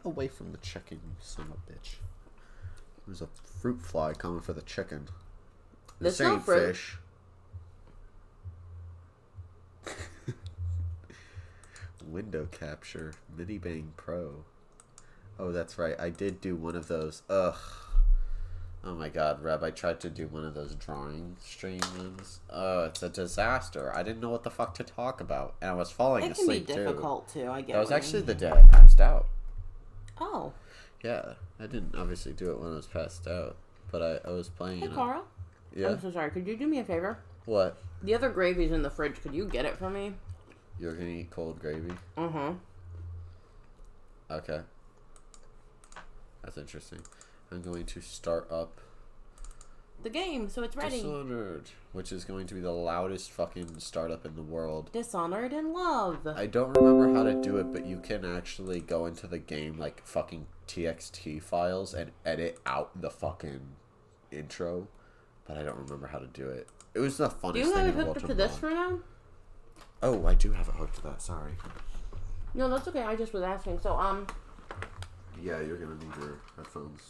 away from the chicken, you son of a bitch. There's a fruit fly coming for the chicken. This ain't fish. Window capture. Mini Bang Pro. Oh, that's right. I did do one of those. Ugh. Oh my god, Reb. I tried to do one of those drawing stream ones. Oh, it's a disaster. I didn't know what the fuck to talk about. And I was falling asleep, too. It can be difficult, too. I get it. That was actually the day I passed out. Oh. Yeah. I didn't obviously do it when I was passed out. But I was playing Hey, Carl. Yeah? I'm so sorry. Could you do me a favor? What? The other gravy's in the fridge. Could you get it for me? You're gonna eat cold gravy? Uh-huh. Okay. That's interesting. I'm going to start up the game, so it's ready. Dishonored, which is going to be the loudest fucking startup in the world. Dishonored in love. I don't remember how to do it, but you can actually go into the game like fucking TXT files and edit out the fucking intro, but I don't remember how to do it. It was the funnest thing in the world. Do you have it hooked up to this for now? Oh, I do have it hooked to that. Sorry. No, that's okay. I just was asking. So, yeah, you're gonna need your headphones.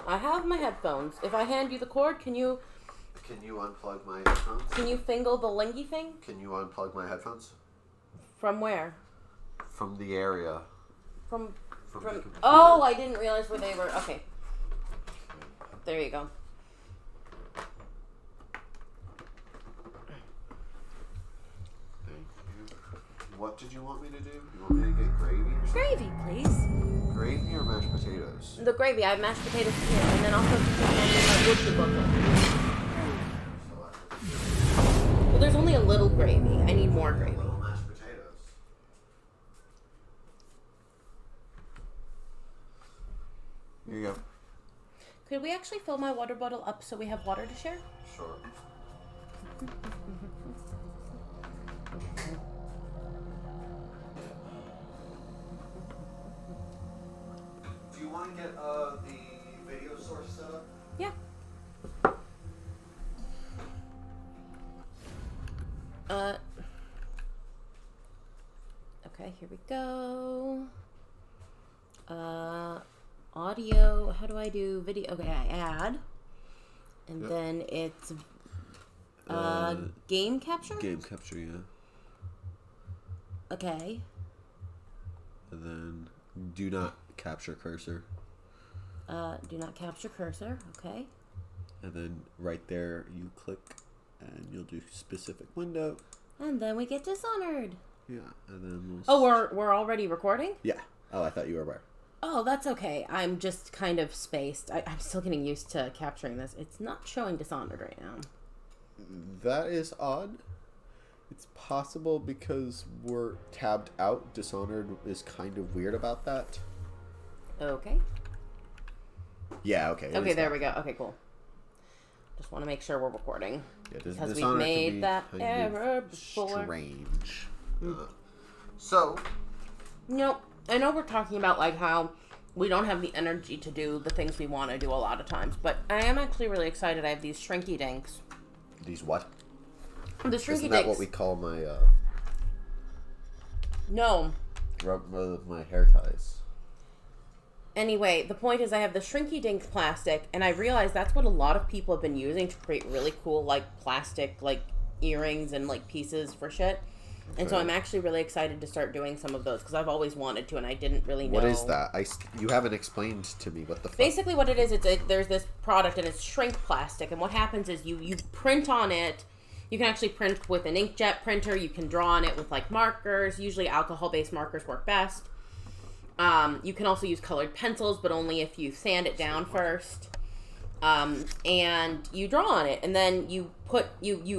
I have my headphones. If I hand you the cord, can you unplug my headphones? Can you fingle the lingy thing? Can you unplug my headphones? From where? From the area. From the computer. Oh, I didn't realize where they were. Okay. There you go. Thank you. What did you want me to do? You want me to get gravy or something? Gravy, please. Gravy or mashed potatoes? The gravy. I have mashed potatoes here, and then also wood butter. Well, there's only a little gravy. I need more gravy. Little mashed potatoes. Here you go. Could we actually fill my water bottle up so we have water to share? Sure. Do you want to get the video source set up? Yeah. Okay, here we go. Audio. How do I do video? Okay, I add. And then it's game capture? Game capture, yeah. Okay. And then do not capture cursor. Do not capture cursor. Okay. And then right there you click and you'll do specific window. And then we get Dishonored. Yeah, and then we'll we're already recording? Yeah. Oh, I thought you were aware. Oh, that's okay. I'm just kind of spaced. I'm still getting used to capturing this. It's not showing Dishonored right now. That is odd. It's possible because we're tabbed out. Dishonored is kind of weird about that. Okay. Yeah, okay. Okay, there we go. Okay, cool. Just want to make sure we're recording. Yeah, because we've made that error before. Strange. So. Nope. I know we're talking about like how we don't have the energy to do the things we want to do a lot of times, but I am actually really excited. I have these shrinky dinks. These what? The shrinky dinks. Isn't that what we call my No. My hair ties? Anyway, the point is I have the shrinky dink plastic, and I realize that's what a lot of people have been using to create really cool like plastic like earrings and like pieces for shit. And so I'm actually really excited to start doing some of those because I've always wanted to and I didn't really know. What is that? You haven't explained to me what the fuck. Basically what it is, there's this product and it's shrink plastic, and what happens is you print on it. You can actually print with an inkjet printer. You can draw on it with like markers. Usually alcohol-based markers work best. You can also use colored pencils, but only if you sand it down first. And you draw on it, and then you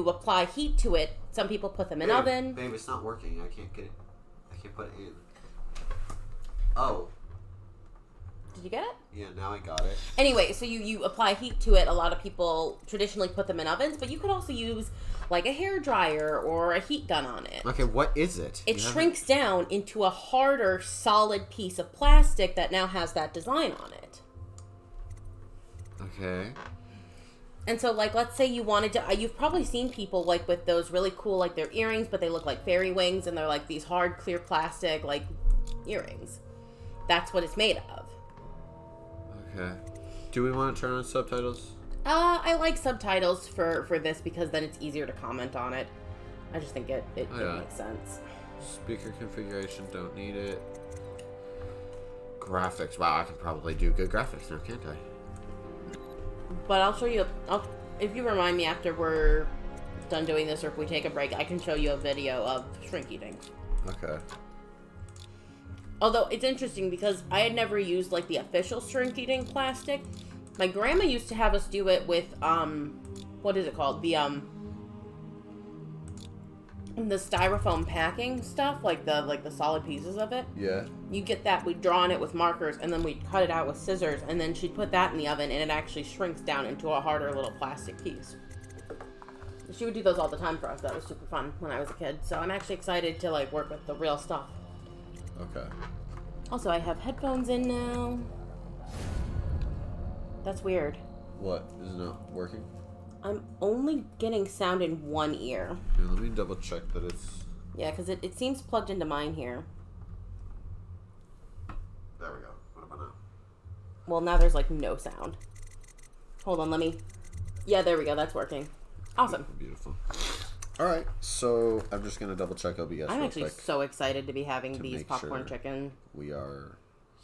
apply heat to it. Some people put them in oven. Babe, it's not working. I can't get it. I can't put it in. Oh. Did you get it? Yeah, now I got it. Anyway, so you apply heat to it. A lot of people traditionally put them in ovens, but you could also use like a hair dryer or a heat gun on it. Okay, what is it? It shrinks down into a harder, solid piece of plastic that now has that design on it. Okay. And so, like, let's say you wanted to... you've probably seen people, like, with those really cool, like, their earrings, but they look like fairy wings, and they're, like, these hard, clear plastic, like, earrings. That's what it's made of. Okay. Do we want to turn on subtitles? I like subtitles for this because then it's easier to comment on it. I just think it makes sense. Speaker configuration, don't need it. Graphics. Wow, I can probably do good graphics now, can't I? But I'll show you... if you remind me after we're done doing this, or if we take a break, I can show you a video of shrink eating. Okay. Although, it's interesting because I had never used, like, the official shrink eating plastic. My grandma used to have us do it with, what is it called? The styrofoam packing stuff, like the solid pieces of it. Yeah. You get that, we'd draw on it with markers, and then we'd cut it out with scissors, and then she'd put that in the oven, and it actually shrinks down into a harder little plastic piece. She would do those all the time for us. That was super fun when I was a kid. So I'm actually excited to, like, work with the real stuff. Okay. Also, I have headphones in now. That's weird. What? Is it not working? I'm only getting sound in one ear. Yeah, let me double check that it's... Yeah, because it seems plugged into mine here. There we go. What about now? Well, now there's, like, no sound. Hold on, let me... Yeah, there we go. That's working. Awesome. Beautiful. All right, so I'm just going to double check OBS I'm actually so excited to be having these popcorn chicken. We are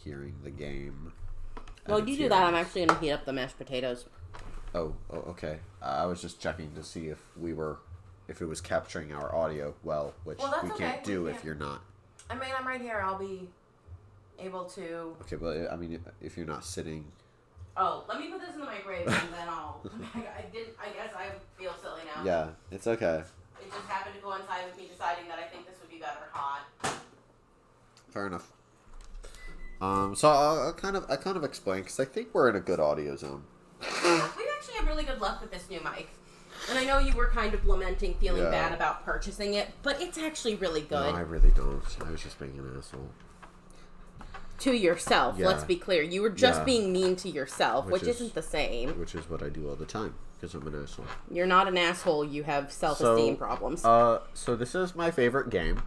hearing the game. Well, you do that. I'm actually going to heat up the mashed potatoes. Oh, okay. I was just checking to see if it was capturing our audio well, which we can't do if you're not. I mean, I'm right here. I'll be able to... Okay, but I mean, if you're not sitting... Oh, let me put this in the microwave and then I'll... I guess I feel silly now. Yeah, it's okay. It just happened to coincide with me deciding that I think this would be better hot. Fair enough. So I kind of explain, because I think we're in a good audio zone. We've actually had really good luck with this new mic. And I know you were kind of lamenting, feeling bad about purchasing it, but it's actually really good. No, I really don't. I was just being an asshole. To yourself, let's be clear. You were just being mean to yourself, which isn't the same. Which is what I do all the time, because I'm an asshole. You're not an asshole, you have self-esteem problems. So this is my favorite game.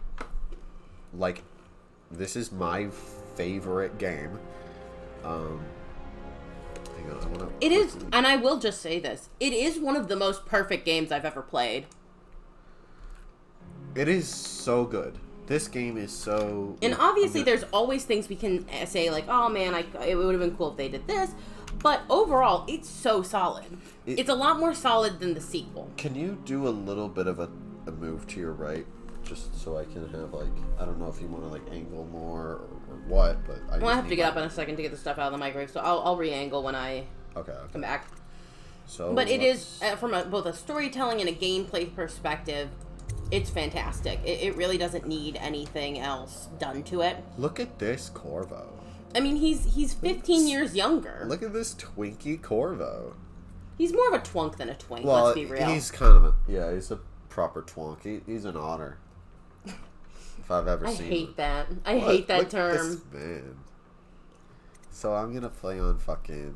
Like, this is my favorite game. Hang on, it is, and I will just say this. It is one of the most perfect games I've ever played. It is so good. This game is so... And obviously there's always things we can say, like, oh man, it would have been cool if they did this. But overall, it's so solid. It's a lot more solid than the sequel. Can you do a little bit of a move to your right? Just so I can have, like, I don't know if you want to, like, angle more or what, but I have to get up in a second to get the stuff out of the microwave, so I'll re-angle when I come back. So, but it is, from both a storytelling and a gameplay perspective, it's fantastic. It really doesn't need anything else done to it. Look at this Corvo. I mean, he's 15 years younger. Look at this Twinkie Corvo. He's more of a twunk than a twink, let's be real. He's kind of he's a proper twonk. He's an otter. If I've ever seen him. I hate that term. This man. So I'm gonna play on fucking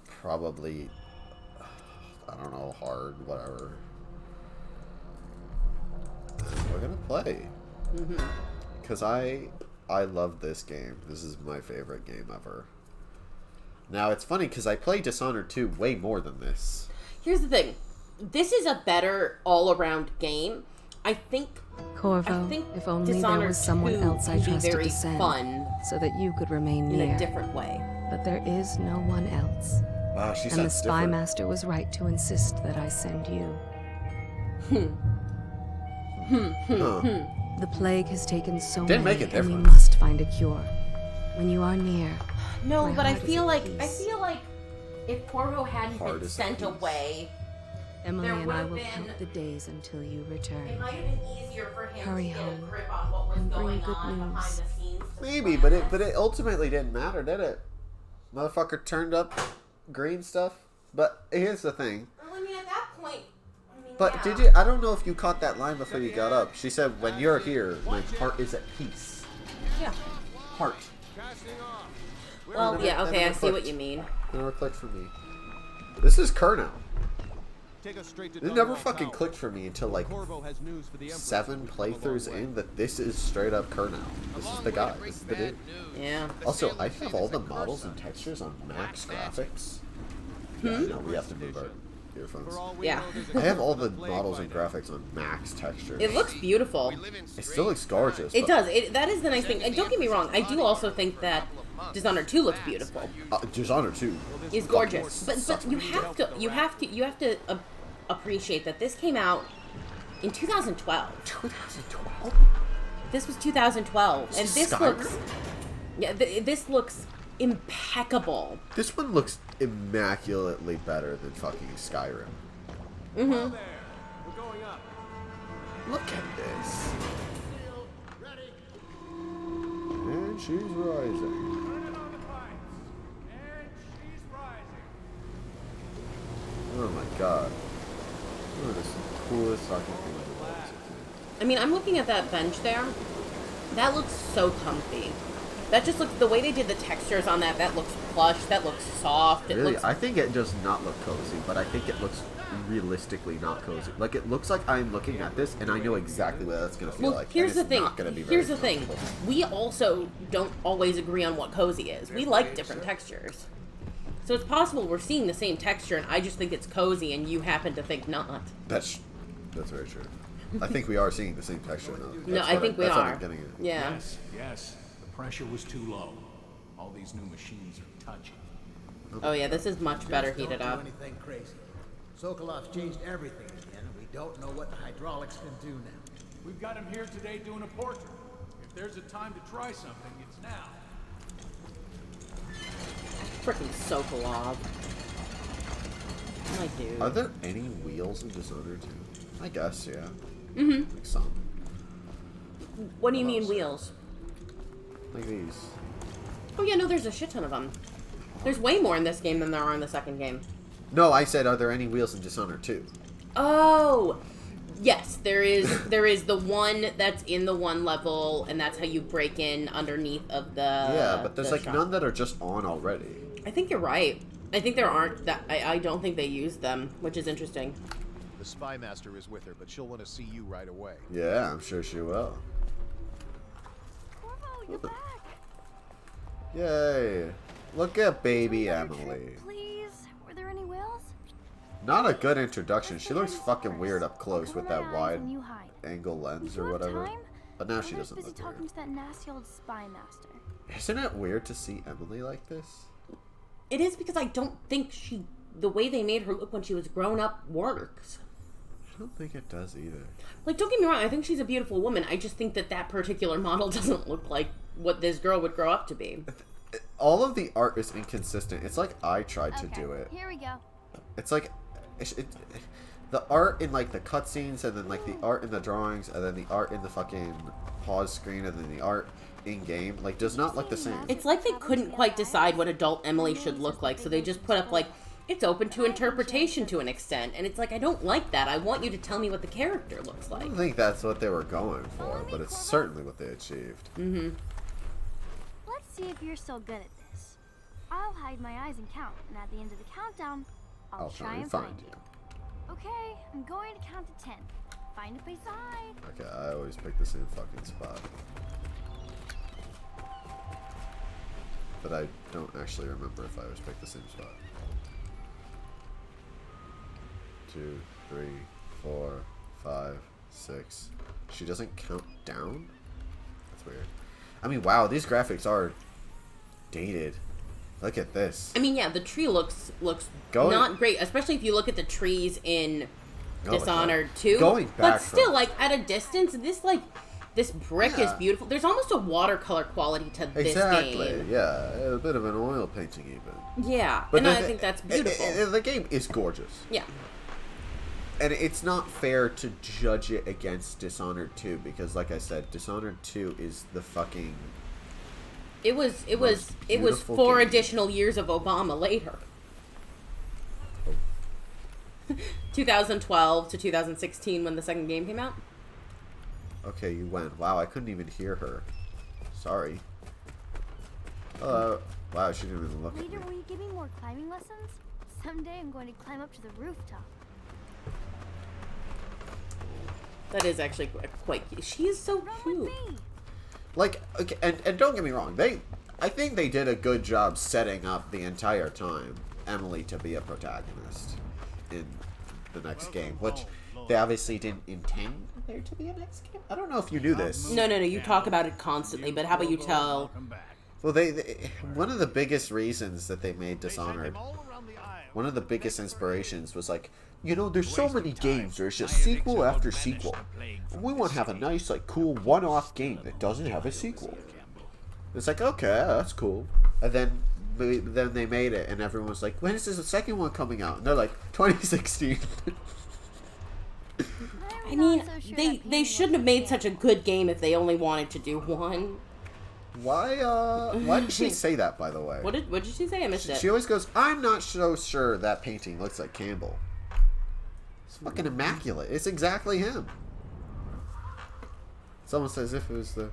probably, I don't know, hard, whatever. We're gonna play. Because I love this game. This is my favorite game ever. Now, it's funny because I play Dishonored 2 way more than this. Here's the thing. This is a better all-around game. I think... Corvo, if only Dishonored there was someone else I trusted to send, so that you could remain near. In a different way. But there is no one else. Wow, she and the Spy Master was right to insist that I send you. The plague has taken so many, and we must find a cure. When you are near. No, but I feel like if Corvo hadn't been sent away, Emily and I will count the days until you return. It might have been easier for him to get a grip on what was and bring going good on news. behind the scenes. Maybe, but it ultimately didn't matter, did it? Motherfucker turned up green stuff. But here's the thing. Well, I mean, at that point. But did you? I don't know if you caught that line before you got up. She said, "When you're here, my heart is at peace." Yeah. Heart. Well, yeah. Okay, I see what you mean. Never clicked for me. This is Kernow. It It never fucking clicked for me until like 7 playthroughs in that this is straight up Kernow. This is the guy. This is the dude. Yeah. Also, I have all the models and textures on max graphics. Yeah, no, we have to move our earphones. Yeah. I have all the models and graphics on max textures. It looks beautiful. It still looks gorgeous. It does. That is the nice thing. And don't get me wrong, I do also think that Dishonored 2 looks beautiful. Dishonored 2 is gorgeous. But you have to appreciate that this came out in 2012. 2012? This was 2012, and this Skyrim? looks this looks impeccable. This one looks immaculately better than fucking Skyrim. Mm-hmm. Look at this. And she's rising. Oh my god. Look at this coolest fucking thing in the world. I mean, I'm looking at that bench there. That looks so comfy. That just looks, the way they did the textures on that, that looks plush, that looks soft. It Really, looks, I think it does not look cozy, but I think it looks realistically not cozy. Like, it looks like I'm looking at this, and I know exactly what that's going to feel well, like. here's the thing. Not gonna be very Here's the thing. comfortable. We also don't always agree on what cozy is. We like different textures. So it's possible we're seeing the same texture, and I just think it's cozy, and you happen to think not. That's very true. I think we are seeing the same texture now. No, I think we that's what are. I'm getting at. Yeah. Yes. The pressure was too low. All these new machines are touchy. Oh yeah, this is much better heated up. Don't do anything crazy. Sokolov's changed everything again, and we don't know what the hydraulics can do now. We've got him here today doing a portrait. If there's a time to try something, it's now. Freaking Sokolov. My dude. Are there any wheels in Dishonored 2? I guess, yeah. Mm-hmm. Like some. What do you mean wheels? Like these. Oh yeah, no, there's a shit ton of them. There's way more in this game than there are in the second game. No, I said, are there any wheels in Dishonored 2? Oh! Yes, there is. There is the one that's in the one level, and that's how you break in underneath of the. Yeah, but there's like shop. none that are just on already. I think you're right. I think there aren't that. I don't think they use them, which is interesting. The spy master is with her, but she'll want to see you right away. Yeah, I'm sure she will. Corvo, you're back. Yay! Look at baby Another Emily. trip, please. Were there any whales? Not a good introduction. She looks fucking weird up close with that wide And you hide. angle lens If you or have whatever. time, But now she Mother's doesn't busy look talking weird. to that nasty old spy master. Isn't it weird to see Emily like this? It is because I don't think the way they made her look when she was grown up works. I don't think it does either. Like, don't get me wrong, I think she's a beautiful woman. I just think that particular model doesn't look like what this girl would grow up to be. All of the art is inconsistent. It's like I tried to do it. Here we go. It's like the art in like the cutscenes, and then like the art in the drawings, and then the art in the fucking pause screen, and then the art in game like does not look the same. It's like they couldn't quite decide what adult Emily should look like, so they just put up like, it's open to interpretation to an extent. And it's like, I don't like that. I want you to tell me what the character looks I like. don't think that's what they were going for, but it's certainly what they achieved. Mm-hmm. Let's see if you're still good at this. I'll hide my eyes and count, and at the end of the countdown, I'll try and find you. Okay, I'm going to count to 10. Find a place to hide. Okay, I always pick the same fucking spot. But I don't actually remember if I always pick the same spot. 2, 3, 4, 5, 6. She doesn't count down? That's weird. I mean, wow, these graphics are dated. Look at this. I mean, yeah, the tree looks not great, especially if you look at the trees in Dishonored 2. Going back but still, like, at a distance, this brick is beautiful. There's almost a watercolor quality to this game. Yeah. A bit of an oil painting even. Yeah, But and I think that's beautiful. The game is gorgeous. Yeah. And it's not fair to judge it against Dishonored 2 because, like I said, Dishonored 2 is the fucking. It was beautiful 4 game. additional years of Obama later. 2012 to 2016 when the second game came out. Okay, you went. Wow, I couldn't even hear her. Sorry. Wow, she didn't even look at me. Later, will you give me more climbing lessons? Someday I'm going to climb up to the rooftop. That is actually quite cute. She is so cute. Like, okay, and don't get me wrong, I think they did a good job setting up the entire time Emily to be a protagonist in the next game, which they obviously didn't intend there to be a next game. I don't know if you knew this. No. You talk about it constantly, but how about you tell? Well, one of the biggest reasons that they made Dishonored, one of the biggest inspirations was like, you know, there's so many games where it's just sequel after sequel. And we want to have a nice, like, cool one-off game that doesn't have a sequel. It's like, okay, that's cool. And then they made it, and everyone was like, when is the second one coming out? And they're like, 2016. I mean, they shouldn't have made such a good game if they only wanted to do one. Why did she say that, by the way? What did she say? I missed it. She always goes, I'm not so sure that painting looks like Campbell. It's fucking immaculate. It's exactly him. It's almost as if it was the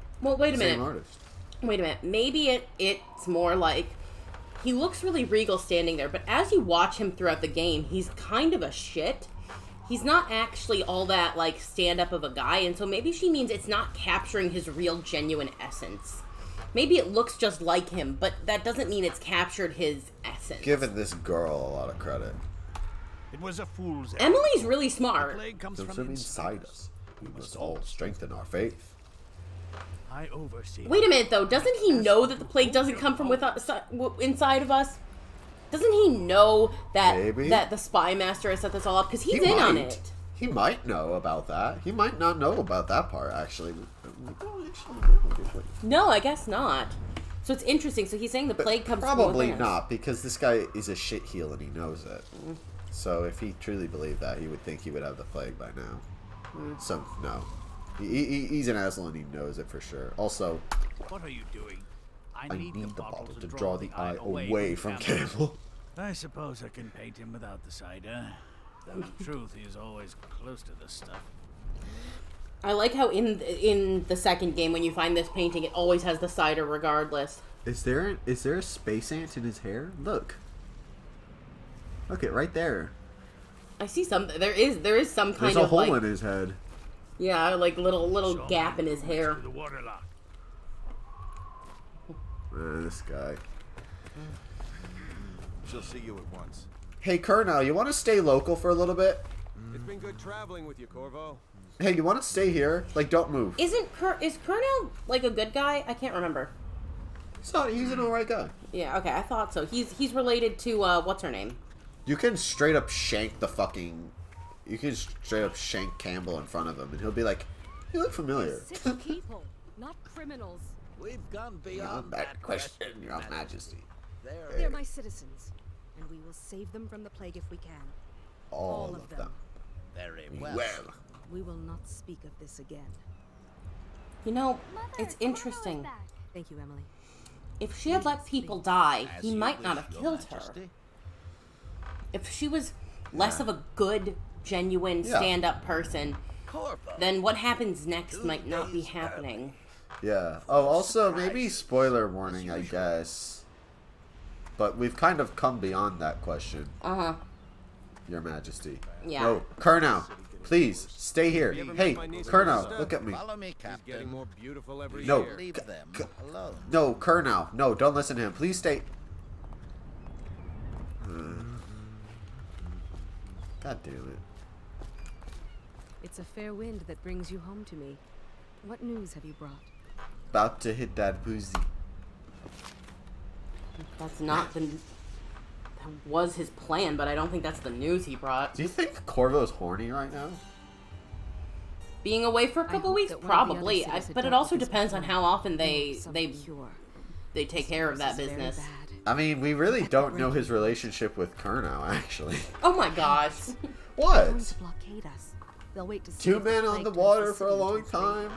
same artist. Wait a minute. Maybe it's more like he looks really regal standing there, but as you watch him throughout the game, he's kind of a shit. He's not actually all that, like, stand-up of a guy, and so maybe she means it's not capturing his real, genuine essence. Maybe it looks just like him, but that doesn't mean it's captured his essence. Giving this girl a lot of credit. It was a fool's errand. Emily's really smart. Comes Those from inside us. We must all strengthen our faith. I oversee. Wait a minute, though. Doesn't he know that the plague doesn't come from inside of us? Doesn't he know that the spy master has set this all up? Because he's in on it. He might know about that. He might not know about that part, actually. We don't actually know, do we? No, I guess not. So it's interesting. So he's saying the plague comes from probably within us. not, because this guy is a shitheel and he knows it. So if he truly believed that, he would think he would have the plague by now. So, no. He's an asshole and he knows it for sure. Also, What are you doing? I need the bottle to draw the eye away from Campbell. I suppose I can paint him without the cider. Though in truth, he is always close to this stuff. I like how in the second game, when you find this painting, it always has the cider regardless. Is there a space ant in his hair? Look. Look it right there. I see some. There is some kind There's a of hole like, in his head. yeah, like little gap in his hair. The waterlock. This guy. She'll see you at once. Hey, Colonel, you want to stay local for a little bit? It's been good traveling with you, Corvo. Hey, you want to stay here? Like, don't move. Is Colonel like a good guy? I can't remember. He's an alright guy. Yeah, okay, I thought so. He's related to what's her name? You can straight up shank the fucking... You can straight up shank Campbell in front of him, and he'll be like, "You look familiar." Sick people, not criminals. We've gone Beyond beyond that question, Your Majesty. They're my citizens, and we will save them from the plague if we can. All of them. Very Well. We will not speak of this again. You know, Mother, it's Corvo is interesting. back. Thank you, Emily. If she had let people die, As he you might not wish, have Your killed her. Majesty. If she was less of a good, genuine, Yeah. stand-up person, Corvo. then what happens next 2 might not be days happening. Yeah. Oh, also, maybe spoiler warning, I guess. But we've kind of come beyond that question, Uh-huh. Your Majesty. Yeah. No, Colonel, please, stay here. You ever Hey, met my niece Colonel, Krista? look at me. Follow me, She's getting Captain. more beautiful every No. year. Leave them alone. No, Colonel, no, don't listen to him. Please stay. God damn it. It's a fair wind that brings you home to me. What news have you brought? About to hit that boozy. That's not the... That was his plan, but I don't think that's the news he brought. Do you think Corvo's horny right now? Being away for a I couple hope weeks, that one of the other probably. cities But it adopted also this depends on before. how often They they take care of that This is very business. bad. I mean, we really don't know his relationship with Colonel, actually. Oh my gosh. They're going What? to blockade us. They'll wait to see Two if men on plague the turns water the for a city long into free. time?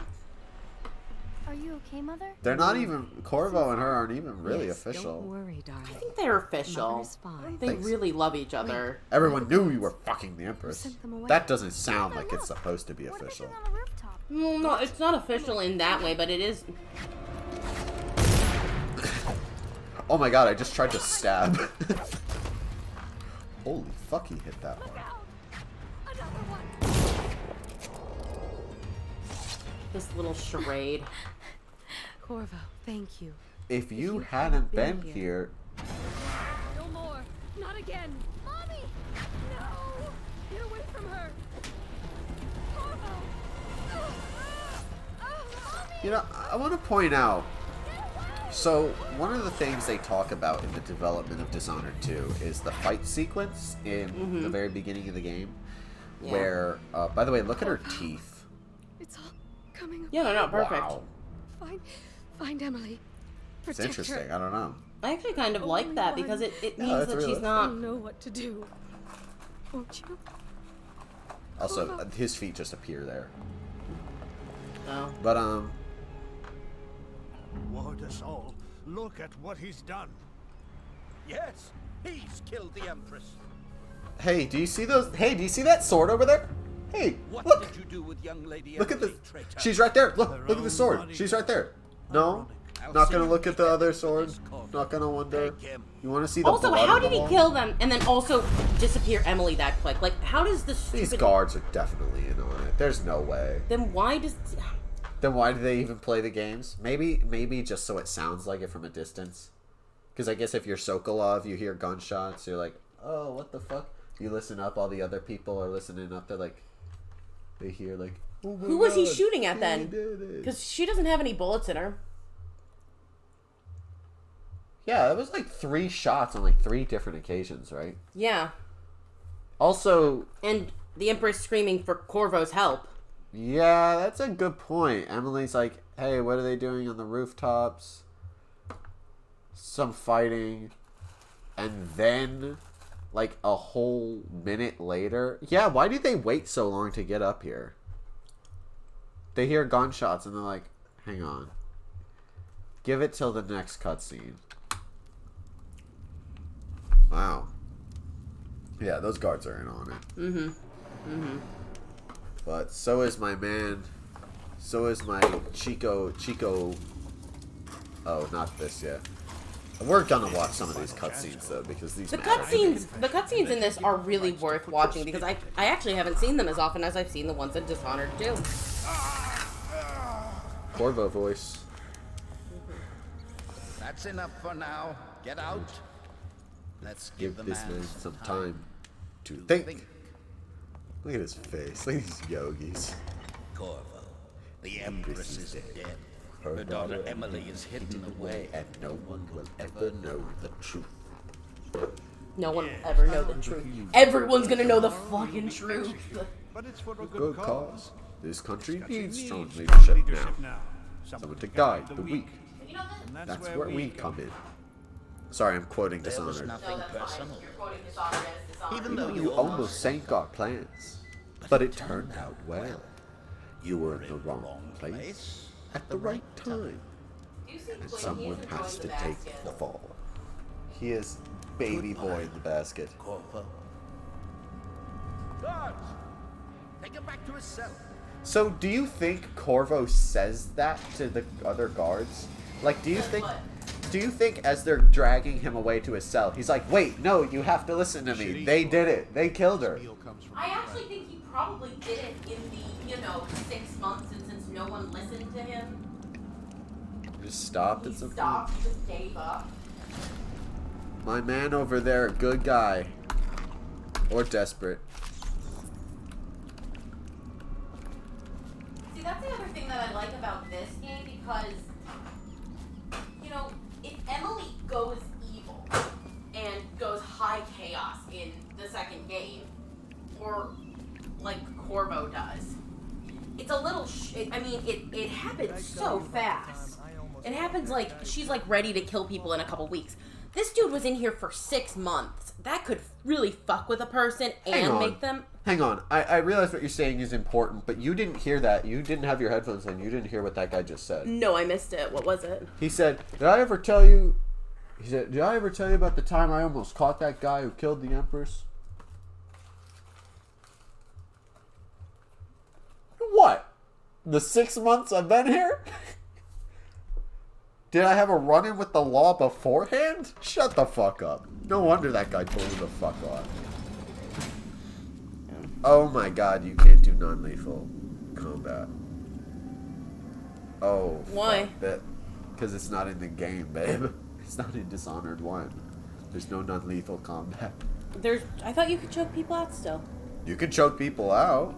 Are you okay, Mother? They're not even... Corvo and her aren't even really Yes, official. Don't worry, darling. I think they're official. Mother is fine. They Thanks. really love each other. Everyone knew we were fucking the Empress. sent them away? That doesn't sound Mother, like it's look. supposed to be What are they official. doing on the rooftop? No, it's not official in that way, but it is. Oh my god, I just tried to stab. Holy fuck, he hit that one. Another one. This little charade. Corvo, thank you. If you hadn't been here... No more. Not again. Mommy! No! Get away from her. Corvo! Mommy! You know, I want to point out, so one of the things they talk about in the development of Dishonored 2 is the fight sequence in the very beginning of the game, where, by the way, look at her teeth. It's all coming. Yeah, they're not perfect. Wow. Find Emily. It's Protect interesting. her. I don't know. I actually kind of like that because it means that's that really she's I not. don't know what to do. Won't you? Also, his feet just appear there. No. But, Ward us all. Look at what he's done. Yes, he's killed the Empress. hey, do you see those? Hey, do you see that sword over there? Hey, What look! did you do with young lady Look at Emily, this. traitor? She's right there. Look, Her look at the own sword. body. She's right there. No? I'll Not see gonna you look at the get other to sword? this court. Not gonna wonder? Beg him. You wanna see the Also, blood how on the did he wall? kill them and then also disappear Emily that quick? Like, how does this These stupid... guards are definitely in on it. There's no way. Then why does... Then why do they even play the games? Maybe just so it sounds like it from a distance. Because I guess if you're Sokolov, you hear gunshots, you're like, oh, what the fuck? You listen up, all the other people are listening up, they're like, they hear like, oh my Who was he God, shooting at he then? did it. Because she doesn't have any bullets in her. Yeah, it was like 3 shots on like 3 different occasions, right? Yeah. Also, And the Empress screaming for Corvo's help. yeah, that's a good point. Emily's like, hey, what are they doing on the rooftops? Some fighting. And then, like, a whole minute later... Yeah, why did they wait so long to get up here? They hear gunshots and they're like, hang on. Give it till the next cutscene. Wow. Yeah, those guards are in on it. But so is my man. So is my Chico. Oh, not this yet. We're gonna watch some of these cutscenes though, because these The matter. cutscenes in this are really worth watching because I actually haven't seen them as often as I've seen the ones in Dishonored 2. Corvo voice. That's enough for now. Get out. Let's give the This man man some time to think. Look at his face. Look at these yogis. Corvo, the Empress is dead. Her daughter Emily is hidden away, And no one will ever know the truth. No one will ever know the truth. Everyone's gonna know the fucking truth. But it's for a Good good cause. This country needs strong strong leadership now. Someone to guide the weak. And That's where we come in. Sorry, I'm quoting There was Dishonored. nothing personal. Even though You almost sank our plans, but it turned out well. You were in the wrong place at the right time, and someone has to take the fall. He is baby boy in the basket. Corvo. Guards! Take him back to his cell. So, do you think Corvo says that to the other guards? Like, do you think as they're dragging him away to his cell, he's like, wait, no, you have to listen to me. They did it. They killed her. I actually think he probably did it in the, 6 months, and since no one listened to him, Just stopped he at some stopped, he just gave up. point. My man over there, good guy. Or desperate. See, that's the other thing that I like about this game because, if Emily goes evil and goes high chaos in the second game, or like Corvo does, it's a little. It happens so fast. It happens like she's like ready to kill people in a couple weeks. This dude was in here for 6 months. That could really fuck with a person and make them. Hang on. I realize what you're saying is important, but you didn't hear that. You didn't have your headphones in. You didn't hear what that guy just said. No, I missed it. What was it? He said, did I ever tell you about the time I almost caught that guy who killed the Empress? What? The 6 months I've been here? Did I have a run-in with the law beforehand? Shut the fuck up. No wonder that guy told me the fuck off. Oh my god, you can't do non-lethal combat. Oh. Why? Because it's not in the game, babe. It's not in Dishonored 1. There's no non-lethal combat. I thought you could choke people out still. You can choke people out.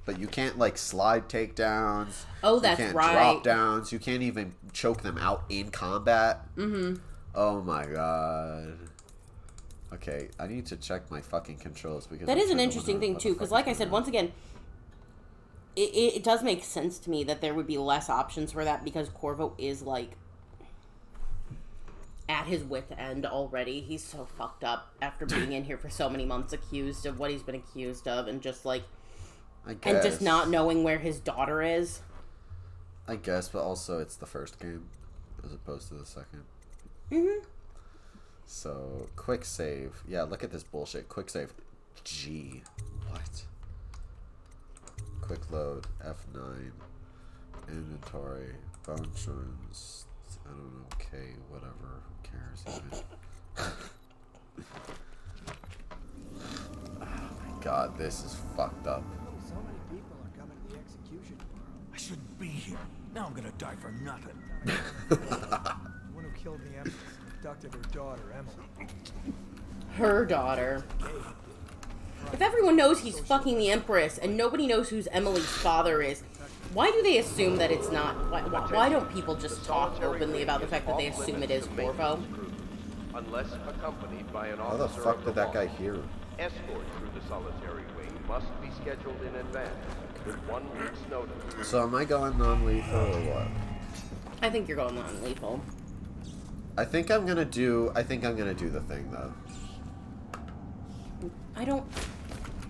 But you can't, like, slide takedowns. Oh, that's right. You can't drop downs. You can't even choke them out in combat. Mm-hmm. Oh, my God. Okay, I need to check my fucking controls. Because that is an interesting thing, too. Because, like I said, once again, it does make sense to me that there would be less options for that. Because Corvo is, like, at his wit's end already. He's so fucked up after being in here for so many months, accused of what he's been accused of. And just, like... I guess. And just not knowing where his daughter is. I guess, but also it's the first game as opposed to the second. Mm-hmm. So, quick save. Yeah, look at this bullshit. Quick save. G. What? Quick load. F9. Inventory. Functions. I don't know. K. Whatever. Who cares even? Oh my god, this is fucked up. So many people are coming to the execution tomorrow. I shouldn't be here. Now I'm gonna die for nothing. The one who killed the Empress abducted her daughter, Emily. Her daughter. If everyone knows he's fucking the Empress and nobody knows who Emily's father is, why do they assume that it's not? Why don't people just talk openly about the fact that they assume it is Corvo? Unless accompanied by an How the officer fuck did that guy hear? Escort through the solitary wing must be scheduled in advance with 1 week's notice. So am I going non-lethal or what? I think you're going non-lethal. I think I'm gonna do the thing though. I don't...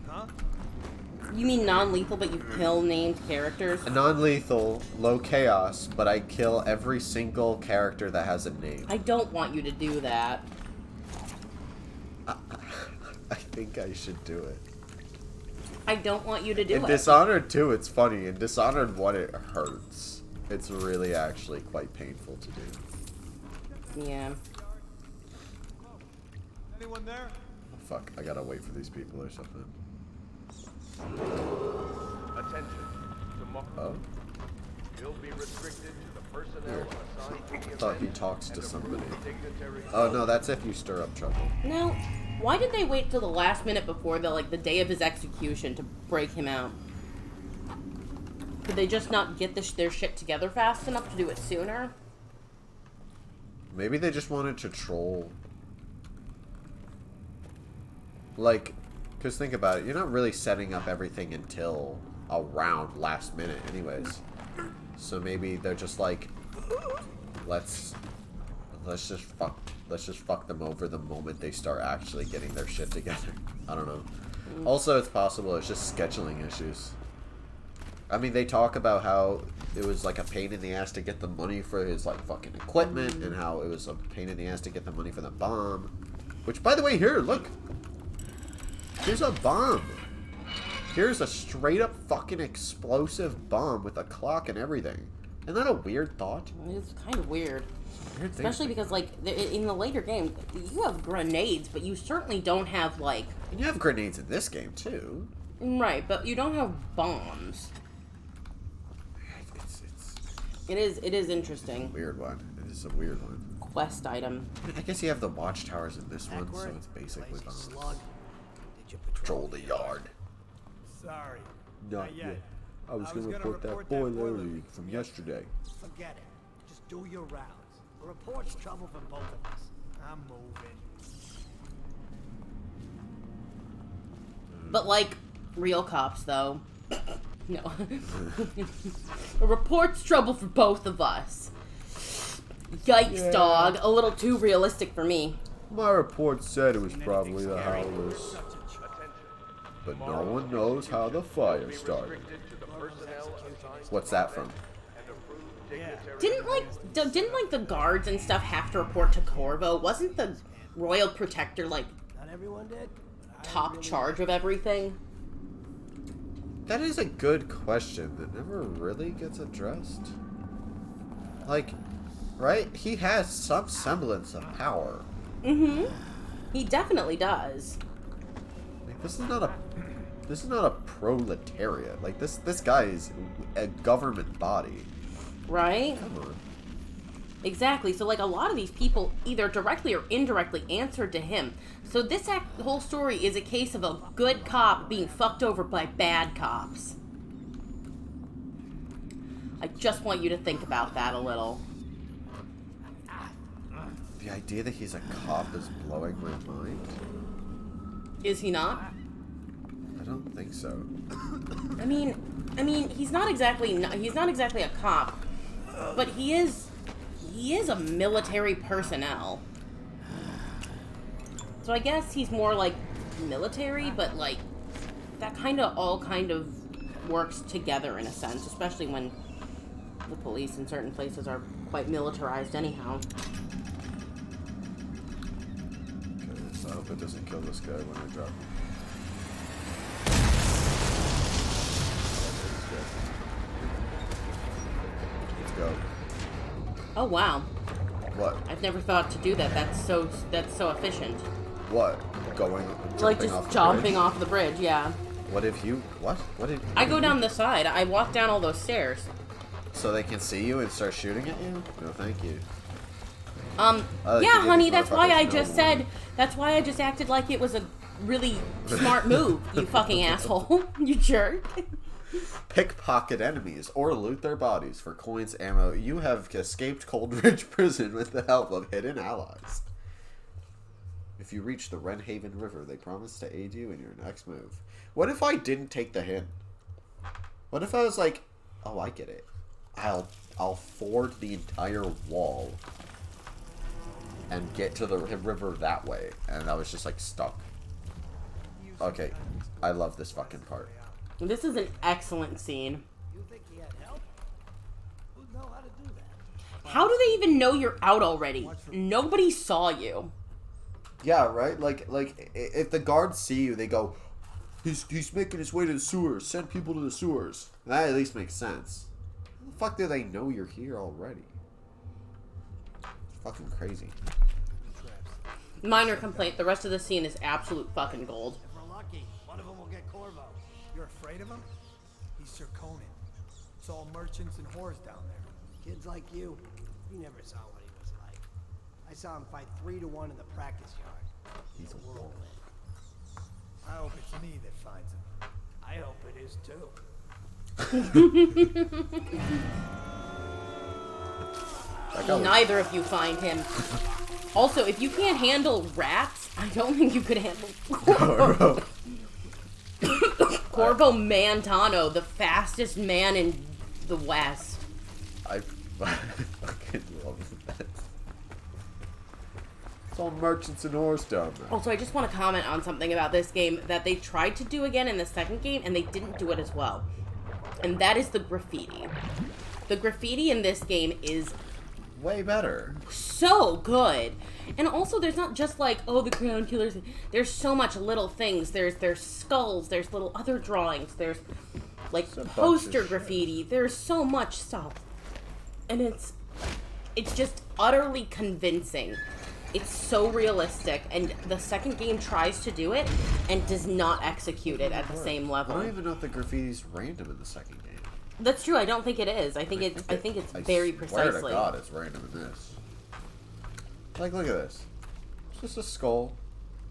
Huh? You mean non-lethal, but you kill named characters? Non-lethal, low chaos, but I kill every single character that has a name. I don't want you to do that. I think I should do it. I don't want you to do In it. Dishonored 2, it's funny. In Dishonored 1, it hurts. It's really actually quite painful to do. Yeah. Anyone there? Oh, fuck, I gotta wait for these people or something. Attention. Oh? Will be restricted to the personnel assigned to the I thought he event talks to and somebody. approved dignitaries. Oh, no, that's if you stir up trouble. Now, why did they wait till the last minute before the day of his execution to break him out? Could they just not get their shit together fast enough to do it sooner? Maybe they just wanted to troll. Like, because think about it, you're not really setting up everything until around last minute anyways. So maybe they're just like, let's just fuck them over the moment they start actually getting their shit together. I don't know. Also, it's possible it's just scheduling issues. I mean, they talk about how it was like a pain in the ass to get the money for his like fucking equipment, and how it was a pain in the ass to get the money for the bomb. Which, by the way, here, look. Here's a bomb. Here's a straight up fucking explosive bomb with a clock and everything. Isn't that a weird thought? It's kind of weird. Weird thing. Especially because, like, in the later game, you have grenades, but you certainly don't have, like... And you have grenades in this game, too. Right, but you don't have bombs. It is interesting. Weird one. It is a weird one. Quest item. I guess you have the watchtowers in this one, so it's basically bombs. Did you patrol Patrol the yard. Sorry. Not yet. I was gonna gonna report that boiler leak from yesterday. Forget it. Just do your rounds. A report's trouble for both of us. I'm moving. But, like, real cops, though. No. A report's trouble for both of us. Yikes, dog. A little too realistic for me. My report said it was probably the Howlers. But no one knows how the fire started. What's that from? Didn't like the guards and stuff have to report to Corvo? Wasn't the Royal Protector, like, Not everyone did. top charge of everything? That is a good question that never really gets addressed. Like, right? He has some semblance of power. Mm-hmm. He definitely does. Like, this is not a This is not a proletariat. Like, this guy is a government body. Right? Come on. Exactly. So, like, a lot of these people either directly or indirectly answered to him. So this whole story is a case of a good cop being fucked over by bad cops. I just want you to think about that a little. The idea that he's a cop is blowing my mind. Is he not? I don't think so. I mean, he's not exactly a cop, but he is a military personnel. So I guess he's more like military, but like that all kind of works together in a sense, especially when the police in certain places are quite militarized anyhow. Okay, so I hope it doesn't kill this guy when I drop him. Let's go. Oh wow. What? I've never thought to do that. That's so efficient. What? Jumping off the bridge, yeah. What if you... What? What did... I go down the side. I walk down all those stairs. So they can see you and start shooting at you? No, thank you. Yeah, honey, that's why I just said... That's why I just acted like it was a really smart move, you fucking asshole. You jerk. Pickpocket enemies or loot their bodies for coins, ammo. You have escaped Coldridge Prison with the help of hidden allies. If you reach the Wrenhaven River, they promise to aid you in your next move. What if I didn't take the hint? What if I was like, oh, I get it. I'll ford the entire wall and get to the river that way, and I was just like stuck. Okay, I love this fucking part. This is an excellent scene. You think he had help? Who'd know how to do that? How do they even know you're out already? Nobody saw you. Yeah, right? Like if the guards see you, they go, he's making his way to the sewers. Send people to the sewers. That at least makes sense. How the fuck do they know you're here already? It's fucking crazy. Minor complaint. The rest of the scene is absolute fucking gold. If we're lucky, one of them will get Corvo. You're afraid of him? He's Sir Conan. It's all merchants and whores down there. Kids like you never saw what he was like. I saw him fight 3-to-1 in the practice yard. He's a whirlwind. I hope it's me that finds him. I hope it is too. Neither of you find him. Also, if you can't handle rats, I don't think you could handle Corvo. Corvo Mantano, the fastest man in the West. I fucking love that. It's all merchants and whores down there. Also, I just want to comment on something about this game that they tried to do again in the second game, and they didn't do it as well. And that is the graffiti. The graffiti in this game is way better. So good. And also, there's not just like, oh, the crown killers. There's so much little things. There's skulls. There's little other drawings. There's like poster graffiti. There's so much stuff. And it's just utterly convincing. It's so realistic, and the second game tries to do it and does not execute it at the same level. I don't even know if the graffiti's random in the second game. That's true. I don't think it is. I think it's very precisely. I swear to God, it's random in this. Like, look at this. It's just a skull,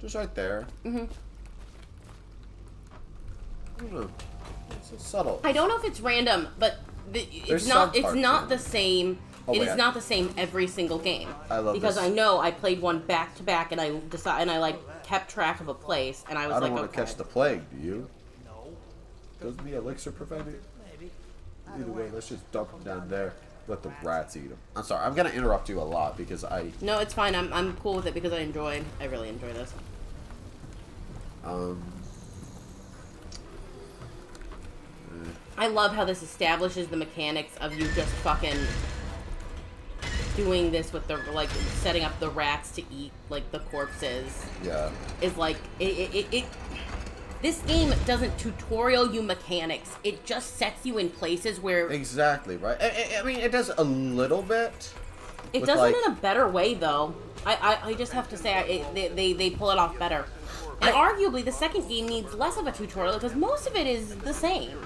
just right there. Mm-hmm. I don't know. It's subtle. I don't know if it's random, but it's not the same. Oh, it is not the same every single game. I love because this. I know I played one back to back, and I like kept track of a place, and I was like, I don't want okay. to catch the plague. Do you? No. Doesn't the elixir prevent it? Maybe. Either way, let's just dump them down there. Let the rats eat them. I'm sorry. I'm gonna interrupt you a lot because I. No, it's fine. I'm cool with it because I really enjoy this. I love how this establishes the mechanics of you just fucking doing this with the, like, setting up the rats to eat, like, the corpses. Yeah. Is like, this game doesn't tutorial you mechanics. It just sets you in places where... Exactly, right? I mean, it does a little bit, It does it in a better way, though. I just have to say, they pull it off better. And arguably, the second game needs less of a tutorial because most of it is the same.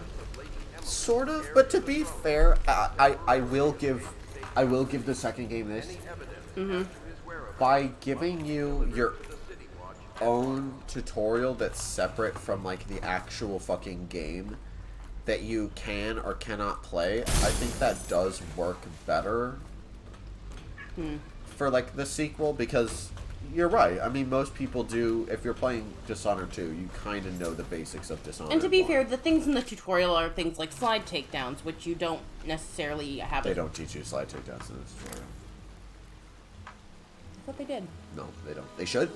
Sort of, but to be fair, I will give the second game this. By giving you your own tutorial that's separate from like the actual fucking game that you can or cannot play, I think that does work better for like the sequel, because you're right. I mean, most people do. If you're playing Dishonored 2, you kind of know the basics of Dishonored. And to be fair, the things in the tutorial are things like slide takedowns, which you don't necessarily have. They don't teach you slide takedowns in this tutorial. I thought they did. No, they don't. They should,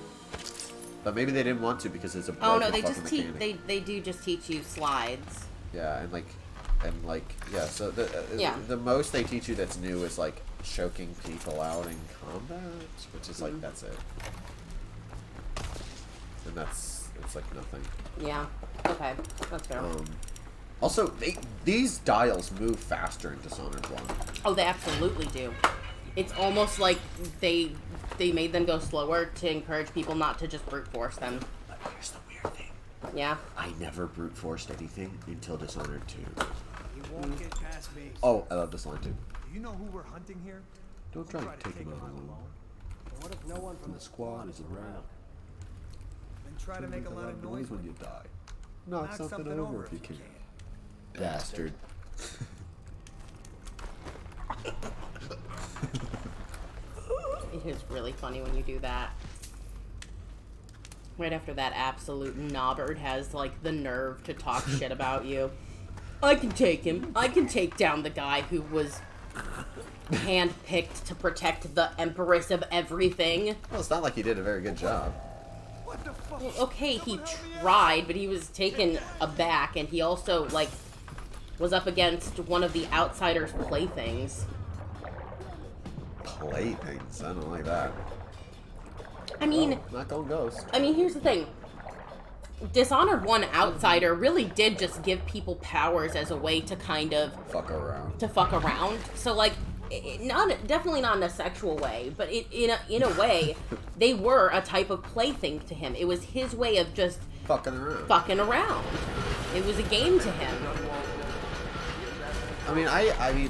but maybe they didn't want to because it's a oh no, they just teach. They do just teach you slides. Yeah, and yeah. So the most they teach you that's new is like choking people out in combat, which is like that's it, and it's like nothing. Yeah. Okay, that's fair. Also, these dials move faster in Dishonored 1. Oh, they absolutely do. It's almost like they made them go slower to encourage people not to just brute force them. But here's the weird thing. Yeah. I never brute forced anything until Dishonored 2. You won't get past me. Oh, I love this line too. Do you know who we're hunting here? Don't try to take him out alone. What if no one from The squad is around. And try to make a lot of noise when you die. Knock something over if you can. Bastard. It is really funny when you do that. Right after that absolute knobbard has, like, the nerve to talk shit about you. I can take him. I can take down the guy who was handpicked to protect the Empress of everything. Well, it's not like he did a very good job. What the fuck? Well, okay, he tried, but he was taken aback, and he also, like, was up against one of the Outsider's playthings. Playthings? I don't like that. I mean... Not going ghost. I mean, here's the thing. Dishonored 1 Outsider really did just give people powers as a way to kind of... Fuck around. To fuck around. So, like, definitely not in a sexual way, but in a way, they were a type of plaything to him. It was his way of just... Fucking around. Fucking around. It was a game to him. I mean, I mean...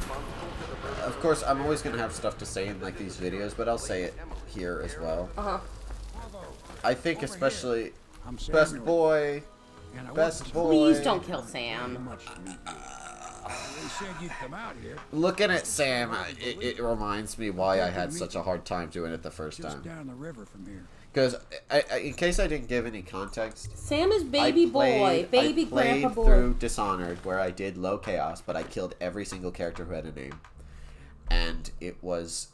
Of course, I'm always going to have stuff to say in, like, these videos, but I'll say it here as well. Uh-huh. I think especially... Best boy. Best boy. Please don't kill Sam. Looking at Sam, it reminds me why I had such a hard time doing it the first time. Down the river from here. Because, in case I didn't give any context... Sam is baby boy. Baby grandpa boy. I played through Dishonored, where I did low chaos, but I killed every single character who had a name. And it was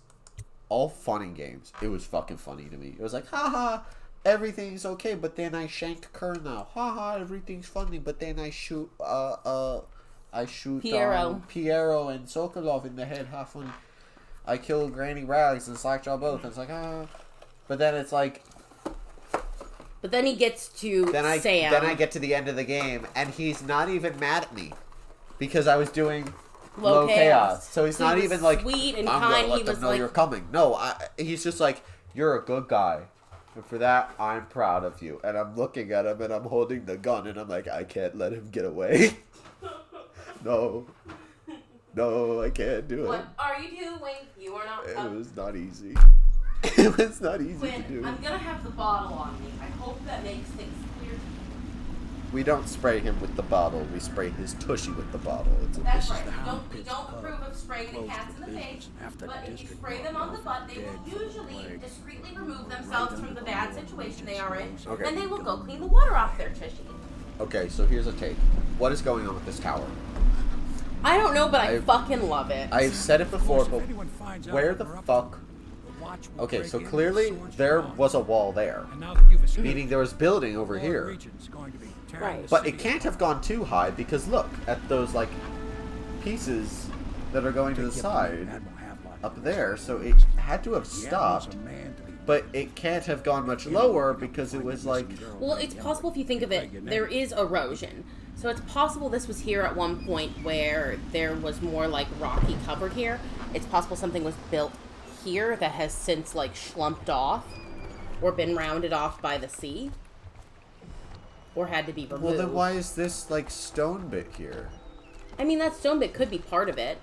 all fun and games. It was fucking funny to me. It was like, haha, everything's okay, but then I shanked Kern now. Haha, everything's funny, but then I shoot, Piero and Sokolov in the head. Ha, funny. I killed Granny Rags and Slackjaw both. And it's like, ah. But then it's like... But then he gets to Sam. Then I get to the end of the game, and he's not even mad at me. Because I was doing... Low chaos. So he's not even like, sweet and I'm kind. gonna let them know you're coming. No, he's just like, you're a good guy. And for that, I'm proud of you. And I'm looking at him and I'm holding the gun and I'm like, I can't let him get away. No, I can't do it. What are you doing? You are not... It was not easy. It was not easy to do. I'm gonna have the bottle on me. I hope that makes things clear to me. We don't spray him with the bottle. We spray his tushy with the bottle. That's right. We don't approve of spraying the cats in the face, but if you spray them on the butt, they will usually discreetly remove themselves from the bad situation they are in, and they will go clean the water off their tushy. Okay, so here's a take. What is going on with this tower? I don't know, but I fucking love it. I've said it before, but where the fuck... Okay, so clearly there was a wall there, meaning there was building over here. Right. But it can't have gone too high because look at those like pieces that are going to the side up there. So it had to have stopped, but it can't have gone much lower because it was like... Well, it's possible if you think of it, there is erosion. So it's possible this was here at one point where there was more like rocky covered here. It's possible something was built here that has since, like, schlumped off or been rounded off by the sea or had to be removed. Well, then why is this, like, stone bit here? I mean, that stone bit could be part of it.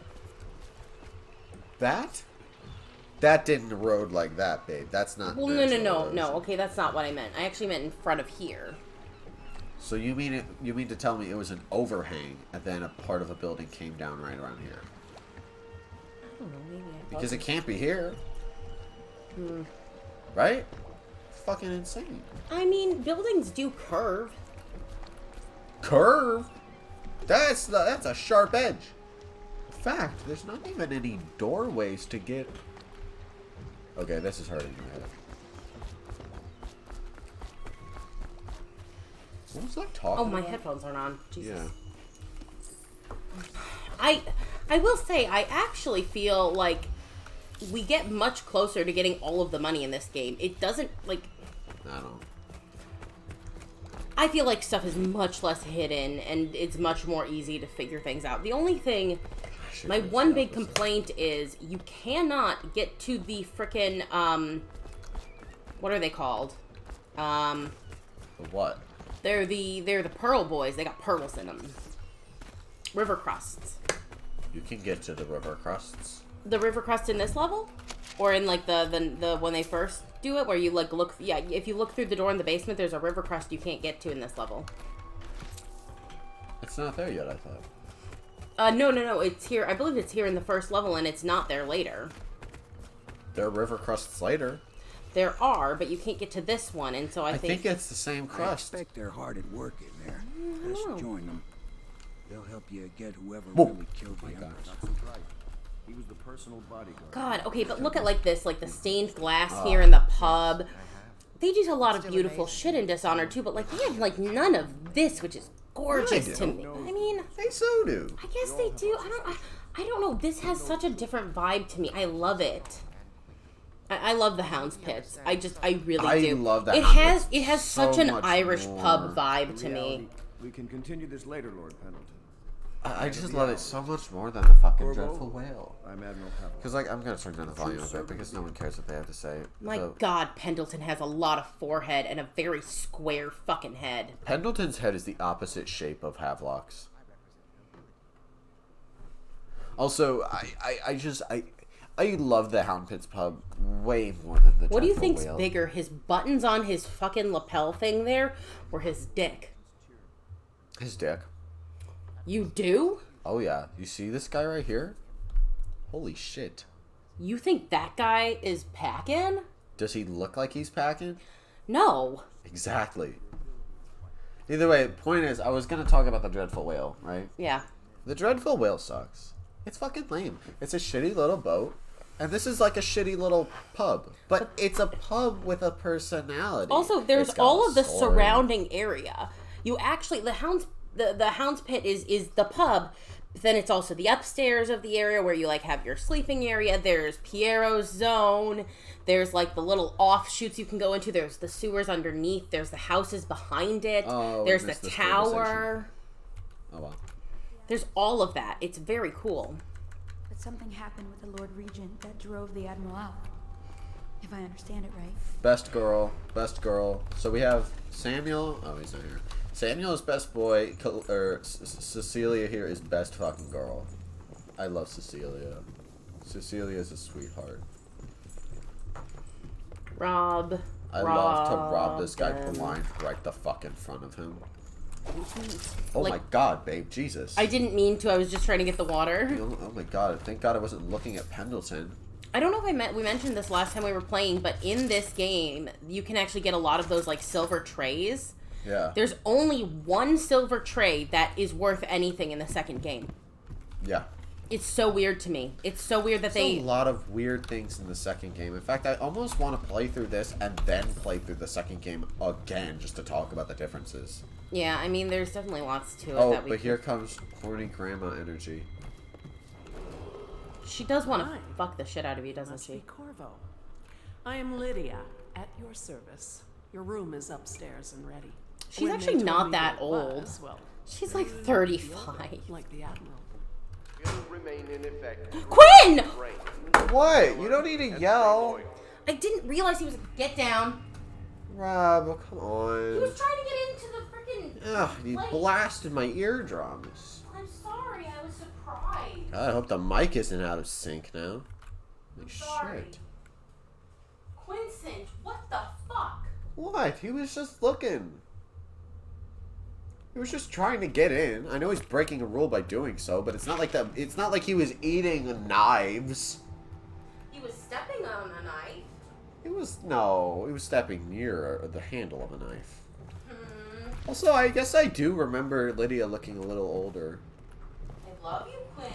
That? That didn't erode like that, babe. That's not. Well, no. Okay, that's not what I meant. I actually meant in front of here. So you mean to tell me it was an overhang, and then a part of a building came down right around here? I don't know. Maybe because it can't be here. Right? Fucking insane. I mean, buildings do curve. Curve? That's a sharp edge. In fact, there's not even any doorways to get. Okay, this is hurting my head. What was I talking Oh, about? my headphones aren't on. Jesus. Yeah. I will say, I actually feel like we get much closer to getting all of the money in this game. It doesn't, like... I don't. I feel like stuff is much less hidden, and it's much more easy to figure things out. The only thing... My one big complaint is you cannot get to the frickin', what are they called? The what? They're the pearl boys. They got pearls in them. River crusts. You can get to the river crusts. The river crust in this level? Or in, like, the when they first do it, where you, like, look... Yeah, if you look through the door in the basement, there's a river crust you can't get to in this level. It's not there yet, I thought. No, it's here. I believe it's here in the first level, and it's not there later. There are river crusts later. There are, but you can't get to this one, and so I think it's the same crust. I expect they're hard at work in there. Just join them. They'll help you get whoever Whoa. really killed the Emperor. He was the personal bodyguard. God, okay, but look at, like, this, like, the stained glass here in the pub. They do a lot of beautiful shit in Dishonored, too, but, like, they have, like, none of this, which is gorgeous to me. I mean... They so do. I guess they do. I don't know. This has such a different vibe to me. I love it. I love the Hound's Pits. I really do. I love that. It has such an Irish pub vibe to me. We can continue this later, Lord Pendleton. I just love it so much more than the fucking Dreadful Whale. I'm Admiral Howell. Because, like, I'm going to turn down the volume a bit because no one cares what they have to say. My God, Pendleton has a lot of forehead and a very square fucking head. Pendleton's head is the opposite shape of Havelock's. Also, I love the Hound Pits pub way more than the What do you Dreadful think's Whale. bigger, his buttons on his fucking lapel thing there, or his dick? His dick. You do? Oh yeah, you see this guy right here? Holy shit. You think that guy is packing? Does he look like he's packing? No. Exactly. Either way, the point is, I was going to talk about the Dreadful Whale, right? Yeah. The Dreadful Whale sucks. It's fucking lame. It's a shitty little boat, and this is like a shitty little pub. But it's a pub with a personality. Also, there's all of the surrounding area. You actually, the Hound's Pit is the pub, but then it's also the upstairs of the area where you, like, have your sleeping area. There's Piero's zone. There's, like, the little offshoots you can go into. There's the sewers underneath. There's the houses behind it. Oh, there's the tower. Oh, wow. There's all of that. It's very cool. But something happened with the Lord Regent that drove the Admiral out. If I understand it right. Best girl. So we have Samuel. Oh, he's not here. Samuel is best boy, Cecilia here is best fucking girl. I love Cecilia. Cecilia is a sweetheart. Rob. I love to rob this guy blind right the fuck in front of him. Oh, like, my God, babe, Jesus. I didn't mean to, I was just trying to get the water. Oh my God, thank God I wasn't looking at Pendleton. I don't know if we mentioned this last time we were playing, but in this game, you can actually get a lot of those, like, silver trays. Yeah. There's only one silver tray that is worth anything in the second game. Yeah. It's so weird to me. It's so weird that There's a lot of weird things in the second game. In fact, I almost want to play through this and then play through the second game again just to talk about the differences. Yeah, I mean, there's definitely lots to it. Oh, but here comes horny grandma energy. She does want to fuck the shit out of you, doesn't she? Be Corvo. I am Lydia, at your service. Your room is upstairs and ready. She's actually not that old. She's like 35. Like the Admiral. will remain in effect. Quinn! What? You don't need to yell. I didn't realize he was. Get down. Rob, come on. He was trying to get into the freaking. Ugh, you blasted my eardrums. I'm sorry, I was surprised. God, I hope the mic isn't out of sync now. I'm sorry. Shit. Quincent, what the fuck? What? He was just looking. He was just trying to get in. I know he's breaking a rule by doing so, but it's not like that. It's not like he was eating knives. He was stepping on a knife. He was stepping near the handle of a knife. Also, I guess I do remember Lydia looking a little older. I love you, Quinn.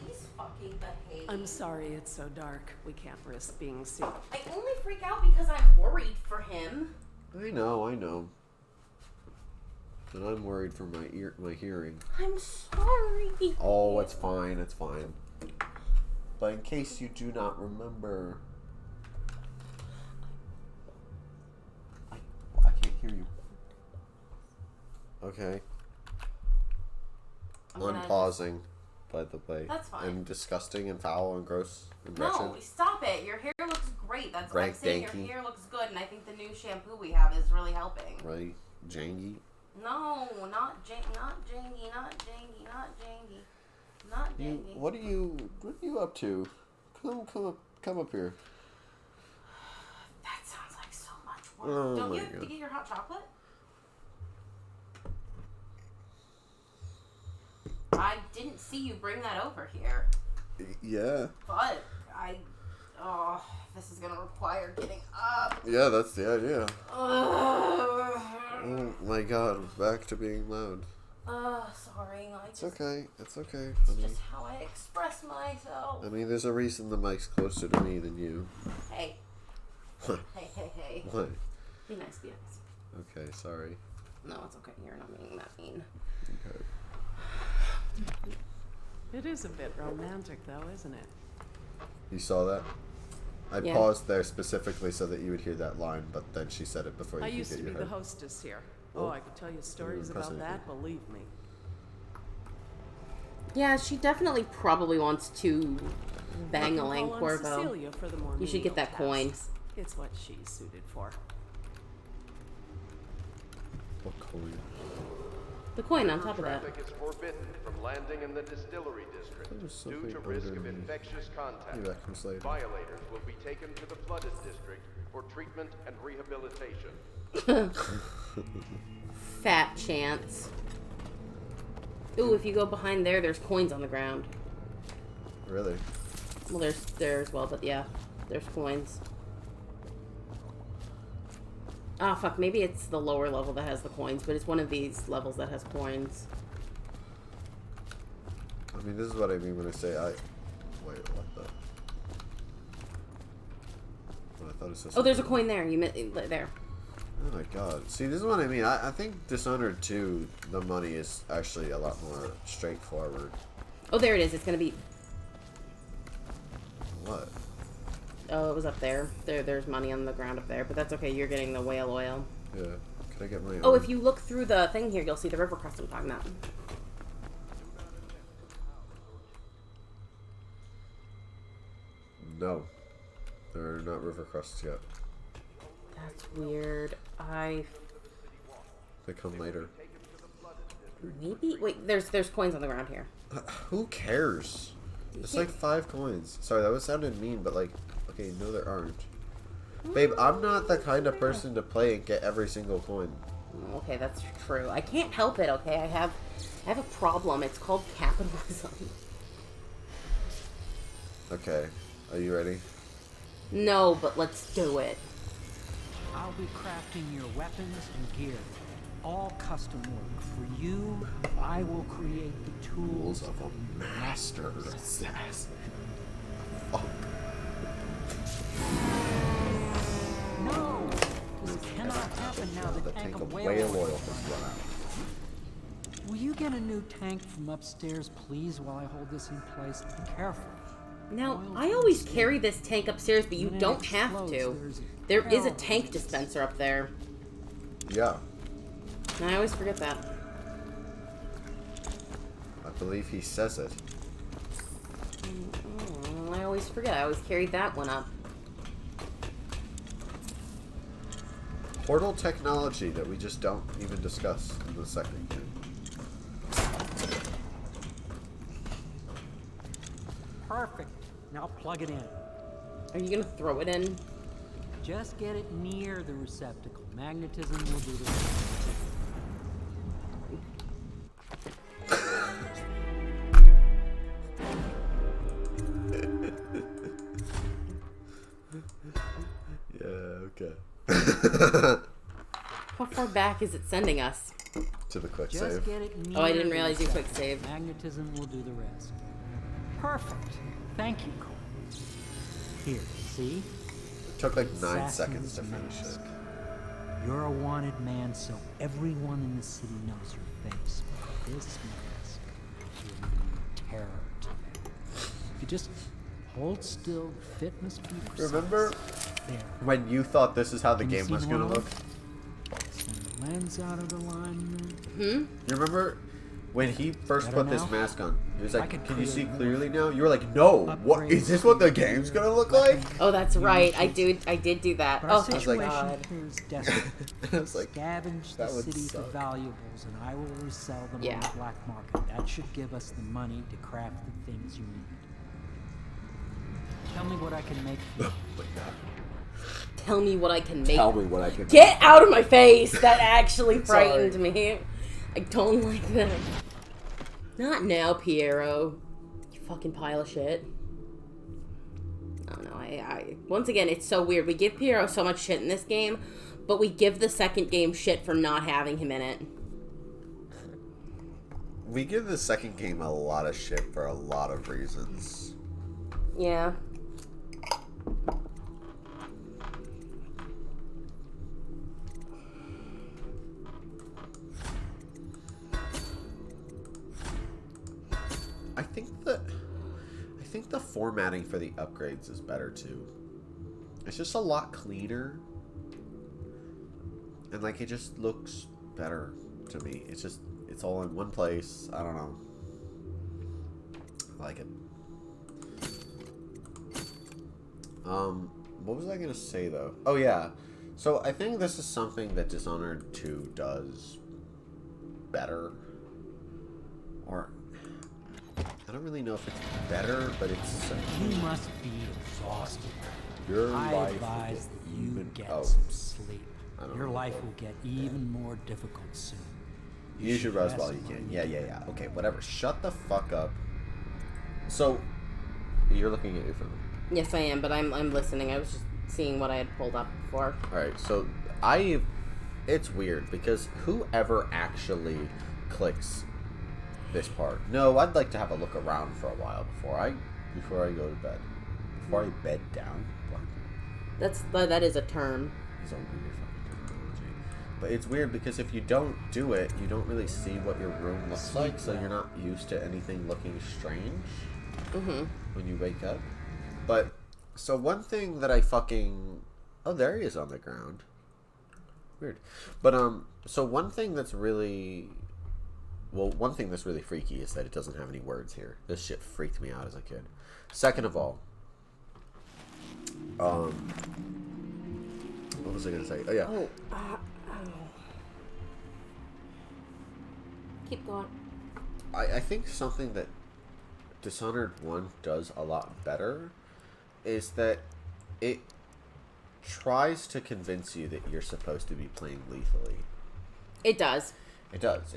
Please fucking behave. I'm sorry it's so dark. We can't risk being seen. I only freak out because I'm worried for him. I know. And I'm worried for my hearing. I'm sorry. Oh, it's fine. But in case you do not remember, I can't hear you. Okay. Unpausing, by the way. That's fine. And disgusting and foul and gross and wretched. No, stop it. Your hair looks great. That's what I'm Right, saying. danky. Your hair looks good, and I think the new shampoo we have is really helping. Right? Jangy? No, not jangy. What are you up to? Come up here. That sounds like so much work. Oh Don't my you have to God. get your hot chocolate? I didn't see you bring that over here. Yeah. But this is gonna require getting up. Yeah, that's the idea. Oh my God, back to being loud. sorry. It's okay. It's okay. It's just how I express myself. I mean, there's a reason the mic's closer to me than you. Hey. Hey. What? Be nice. Okay, sorry. No, it's okay. You're not being that mean. Okay. It is a bit romantic, though, isn't it? You saw that? I Yeah. paused there specifically so that you would hear that line, but then she said it before you I could used get to your be head. the hostess here. Oh. Oh, I could tell you stories You're about impressing that, believe me. Yeah, she definitely probably wants to bang a Call on Corvo. Cecilia for the more You should get that menial coin. tasks. It's what she's suited for. What coin? The coin on top of that. Traffic is forbidden from landing in the distillery district There was due something to risk of underneath. infectious contact. Maybe that comes later. Violators will be taken to the flooded district for treatment and rehabilitation. Fat chance. Ooh, if you go behind there's coins on the ground. Really? Well, there's there as well, but yeah, there's coins. Ah, fuck, maybe it's the lower level that has the coins, but it's one of these levels that has coins. I mean, this is what I mean when I say I... Wait, what the... Oh, I thought it said Oh, there's a something. coin there. You there. Oh my God. See, this is what I mean. I think Dishonored 2, the money is actually a lot more straightforward. Oh, there it is. It's gonna be... What? Oh, it was up there. There's money on the ground up there, but that's okay. You're getting the whale oil. Yeah. Can I get my Oh, own? if you look through the thing here, you'll see the river crest I'm talking about. No. There are not river crusts yet. That's weird. They come later. Maybe? Wait, there's coins on the ground here. Who cares? It's like 5 coins. Sorry, that sounded mean, but like, okay, no, there aren't. Babe, I'm not the kind of person to play and get every single coin. Okay, that's true. I can't help it, okay? I have a problem. It's called capitalism. Okay, are you ready? No, but let's do it. I'll be crafting your weapons and gear. All custom work. For you, I will create the tools of a master assassin. Fuck. No! This cannot happen now. The tank of whale oil has run out. Will you get a new tank from upstairs, please, while I hold this in place? Be careful. Now, I always carry this tank upstairs, but you don't have to. There is a tank dispenser up there. Yeah. And I always forget that. I believe he says it. I always forget. I always carried that one up. Portal technology that we just don't even discuss in the second game. Perfect. Now plug it in. Are you gonna throw it in? Just get it near the receptacle. Magnetism will do the rest. Yeah, okay. How far back is it sending us? To the quick Just save. get it near Oh, I didn't the realize you quick receptacle. save. Magnetism will do the rest. Perfect. Thank you, Cole. Here, see? It took like 9 seconds to finish it. You're a wanted man, so everyone in the city knows your face. But this mask will mean terror to them. If you just hold still, the fit must be precise. Remember There. when you thought this is how the Can you game see was the gonna one? look? Send the lens out of alignment. You remember when he first Better put this now? mask on? He was I like, could "Can you see create clearly now?" You were like, "No, what is this? What the game's gonna look like?" Oh, that's right. I did do that. But Oh, our thank situation God. here is desperate. I was like, Scavenge the that would city for suck. valuables, and I will resell them on Yeah. the black market. That should give us the money to craft the things you need. Tell me what I can make for you. Tell me what I can make. Tell me what I can. Get out of my face! That actually frightened Sorry. me. I don't like that. Not now, Piero. You fucking pile of shit. I don't know. Once again, it's so weird. We give Piero so much shit in this game, but we give the second game shit for not having him in it. We give the second game a lot of shit for a lot of reasons. Yeah. I think the formatting for the upgrades is better too. It's just a lot cleaner. And like it just looks better to me. It's all in one place. I don't know. I like it. What was I gonna say though? Oh yeah. So I think this is something that Dishonored 2 does better. Or I don't really know if it's better, but it's You must be exhausted. Your I life advise that you even- get oh. some sleep. I don't Your know. life will get even more difficult soon. Use your rose while you can. Yeah. Okay, whatever. Shut the fuck up. So, you're looking at your phone. Yes, I am, but I'm listening. I was just seeing what I had pulled up before. Alright, so it's weird because whoever actually clicks this part. No, I'd like to have a look around for a while before I go to bed. Before I bed down. What? That is a term. It's a weird fucking terminology. But it's weird because if you don't do it, you don't really see what your room looks like, so you're not used to anything looking strange when you wake up. But, so one thing that I fucking... Oh, there he is on the ground. Weird. But, so one thing that's really... Well, one thing that's really freaky is that it doesn't have any words here. This shit freaked me out as a kid. Second of all, what was I gonna say? Oh yeah. Keep going. I think something that Dishonored 1 does a lot better is that it tries to convince you that you're supposed to be playing lethally. It does. It does.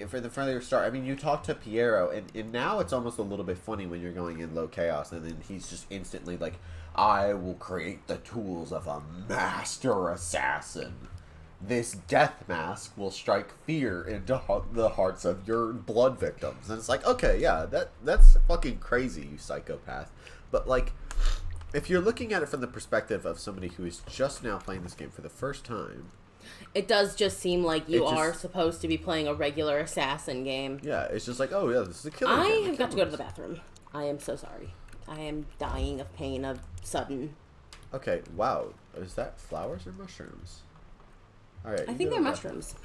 For the very start, I mean, you talk to Piero, and now it's almost a little bit funny when you're going in low chaos, and then he's just instantly like, I will create the tools of a master assassin. This death mask will strike fear into the hearts of your blood victims. And it's like, okay, yeah, that's fucking crazy, you psychopath. But, like, if you're looking at it from the perspective of somebody who is just now playing this game for the first time... It does just seem like you are supposed to be playing a regular assassin game. Yeah, it's just like, oh yeah, this is a killing game. I have got to go to the bathroom. I am so sorry. I am dying of pain of sudden. Okay, wow. Is that flowers or mushrooms? Alright. I think they're mushrooms.